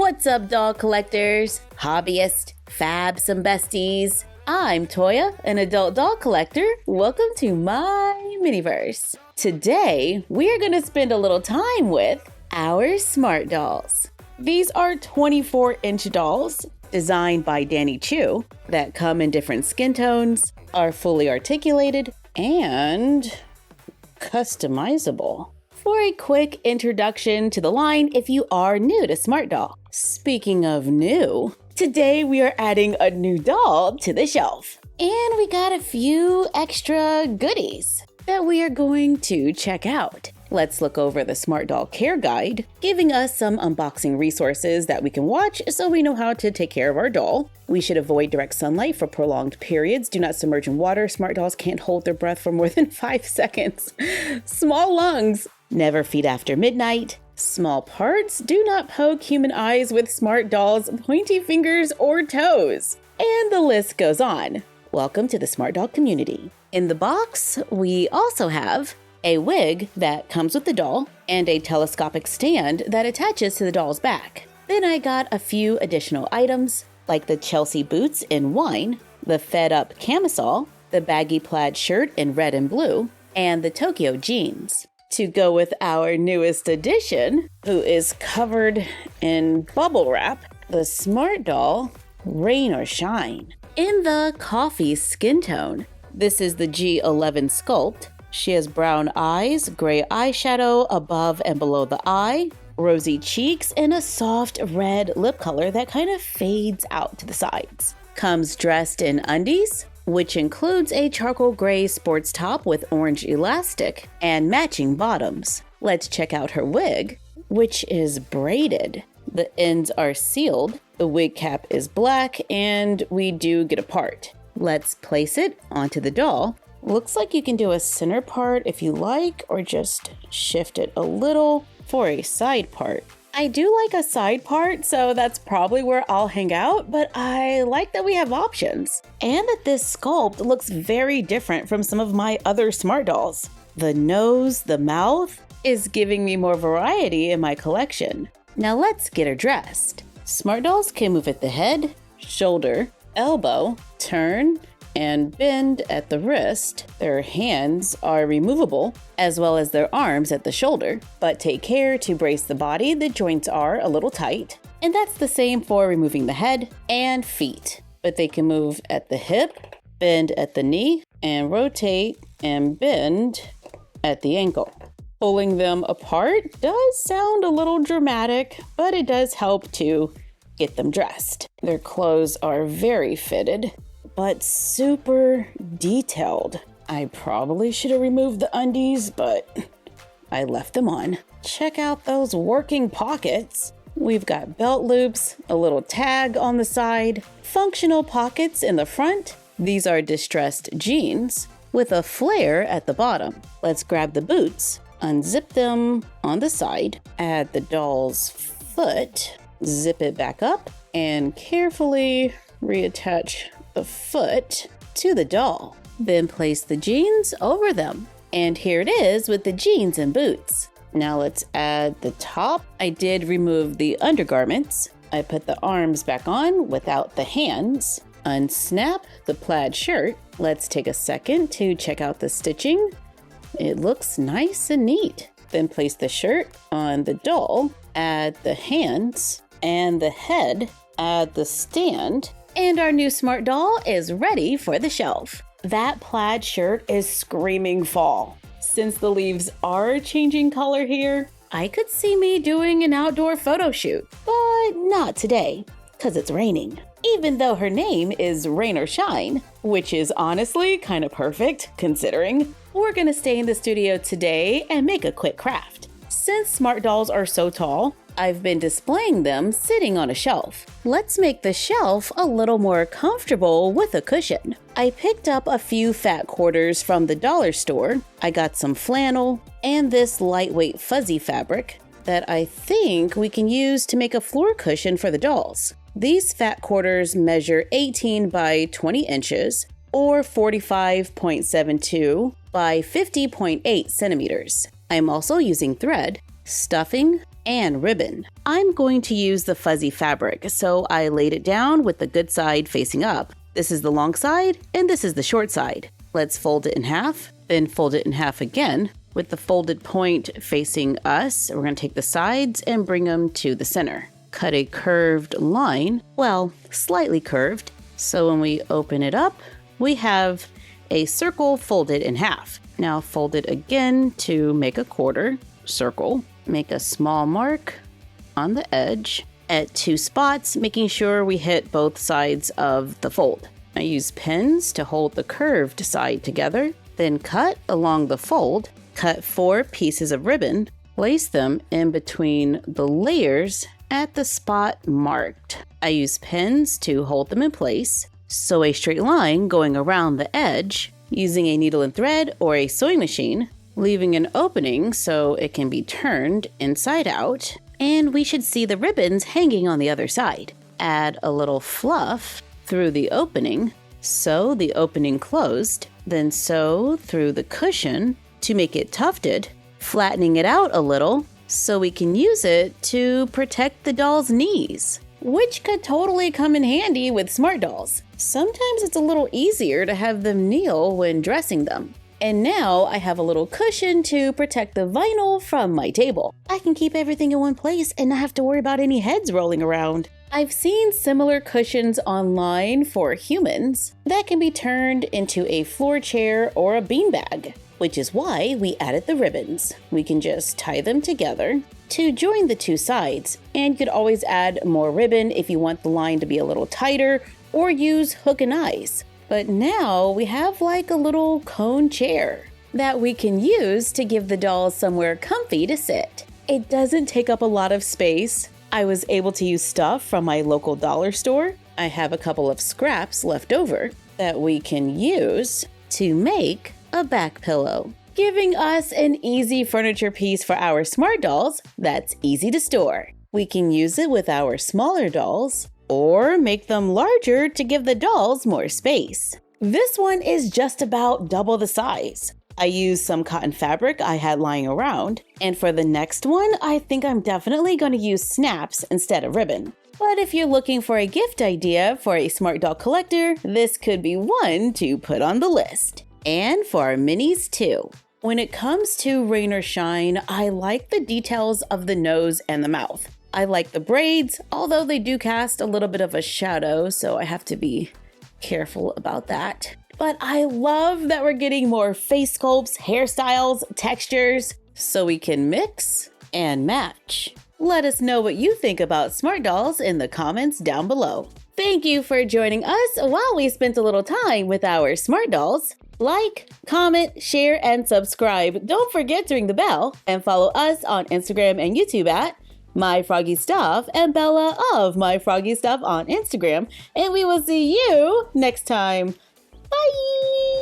What's up, doll collectors, hobbyists, fabs, and besties? I'm Toya, an adult doll collector. Welcome to my miniverse. Today, we're going to spend a little time with our smart dolls. These are 24-inch dolls designed by Danny Chu that come in different skin tones, are fully articulated, and customizable. For a quick introduction to the line if you are new to Smart Doll. Speaking of new, today we are adding a new doll to the shelf. And we got a few extra goodies that we are going to check out. Let's look over the Smart Doll Care Guide, giving us some unboxing resources that we can watch so we know how to take care of our doll. We should avoid direct sunlight for prolonged periods. Do not submerge in water. Smart dolls can't hold their breath for more than 5 seconds. Small lungs. Never feed after midnight. Small parts. Do not poke human eyes with smart dolls' pointy fingers or toes. And the list goes on. Welcome to the Smart Doll community. In the box, we also have a wig that comes with the doll and a telescopic stand that attaches to the doll's back. Then I got a few additional items like the Chelsea boots in wine, the Fed Up camisole, the baggy plaid shirt in red and blue, and the Tokyo jeans. To go with our newest addition, who is covered in bubble wrap, the Smart Doll Rain or Shine. In the coffee skin tone, this is the G11 Sculpt. She has brown eyes, gray eyeshadow above and below the eye, rosy cheeks, and a soft red lip color that kind of fades out to the sides. Comes dressed in undies, which includes a charcoal gray sports top with orange elastic and matching bottoms. Let's check out her wig, which is braided. The ends are sealed, the wig cap is black, and we do get a part. Let's place it onto the doll. Looks like you can do a center part if you like, or just shift it a little for a side part. I do like a side part, so that's probably where I'll hang out, but I like that we have options. And that this sculpt looks very different from some of my other smart dolls. The nose, the mouth is giving me more variety in my collection. Now let's get her dressed. Smart dolls can move at the head, shoulder, elbow, turn, and bend at the wrist. Their hands are removable, as well as their arms at the shoulder, but take care to brace the body. The joints are a little tight, and that's the same for removing the head and feet. But they can move at the hip, bend at the knee, and rotate and bend at the ankle. Pulling them apart does sound a little dramatic, but it does help to get them dressed. Their clothes are very fitted, but super detailed. I probably should have removed the undies, but I left them on. Check out those working pockets. We've got belt loops, a little tag on the side, functional pockets in the front. These are distressed jeans with a flare at the bottom. Let's grab the boots, unzip them on the side, add the doll's foot, zip it back up, and carefully reattach the foot to the doll. Then place the jeans over them. And here it is with the jeans and boots. Now let's add the top. I did remove the undergarments. I put the arms back on without the hands. Unsnap the plaid shirt. Let's take a second to check out the stitching. It looks nice and neat. Then place the shirt on the doll. Add the hands and the head. Add the stand. And our new smart doll is ready for the shelf. That plaid shirt is screaming fall. Since the leaves are changing color here, I could see me doing an outdoor photo shoot, but not today, because it's raining. Even though her name is Rain or Shine, which is honestly kind of perfect considering. We're gonna stay in the studio today and make a quick craft. Since smart dolls are so tall, I've been displaying them sitting on a shelf. Let's make the shelf a little more comfortable with a cushion. I picked up a few fat quarters from the dollar store. I got some flannel and this lightweight fuzzy fabric that I think we can use to make a floor cushion for the dolls. These fat quarters measure 18 by 20 inches or 45.72 by 50.8 centimeters. I'm also using thread, stuffing, and ribbon. I'm going to use the fuzzy fabric, so I laid it down with the good side facing up. This is the long side, and this is the short side. Let's fold it in half, then fold it in half again. With the folded point facing us, we're going to take the sides and bring them to the center. Cut a curved line, well, slightly curved, so when we open it up, we have a circle folded in half. Now fold it again to make a quarter circle. Make a small mark on the edge at 2 spots, making sure we hit both sides of the fold. I use pins to hold the curved side together, then cut along the fold. Cut 4 pieces of ribbon, place them in between the layers at the spot marked. I use pins to hold them in place. Sew a straight line going around the edge using a needle and thread or a sewing machine, leaving an opening so it can be turned inside out, and we should see the ribbons hanging on the other side. Add a little fluff through the opening, sew the opening closed, then sew through the cushion to make it tufted, flattening it out a little so we can use it to protect the doll's knees, which could totally come in handy with smart dolls. Sometimes it's a little easier to have them kneel when dressing them. And now I have a little cushion to protect the vinyl from my table. I can keep everything in one place and not have to worry about any heads rolling around. I've seen similar cushions online for humans that can be turned into a floor chair or a beanbag, which is why we added the ribbons. We can just tie them together to join the 2 sides, and you could always add more ribbon if you want the line to be a little tighter, or use hook and eyes. But now we have like a little cone chair that we can use to give the dolls somewhere comfy to sit. It doesn't take up a lot of space. I was able to use stuff from my local dollar store. I have a couple of scraps left over that we can use to make a back pillow, giving us an easy furniture piece for our smart dolls that's easy to store. We can use it with our smaller dolls or make them larger to give the dolls more space. This one is just about double the size. I used some cotton fabric I had lying around, and for the next one, I think I'm definitely going to use snaps instead of ribbon. But if you're looking for a gift idea for a smart doll collector, this could be one to put on the list. And for our minis too. When it comes to rain or shine, I like the details of the nose and the mouth. I like the braids, although they do cast a little bit of a shadow, so I have to be careful about that. But I love that we're getting more face sculpts, hairstyles, textures, so we can mix and match. Let us know what you think about smart dolls in the comments down below. Thank you for joining us while we spent a little time with our smart dolls. Like, comment, share, and subscribe. Don't forget to ring the bell and follow us on Instagram and YouTube at MyFroggyStuff and Bella of MyFroggyStuff on Instagram. And we will see you next time. Bye!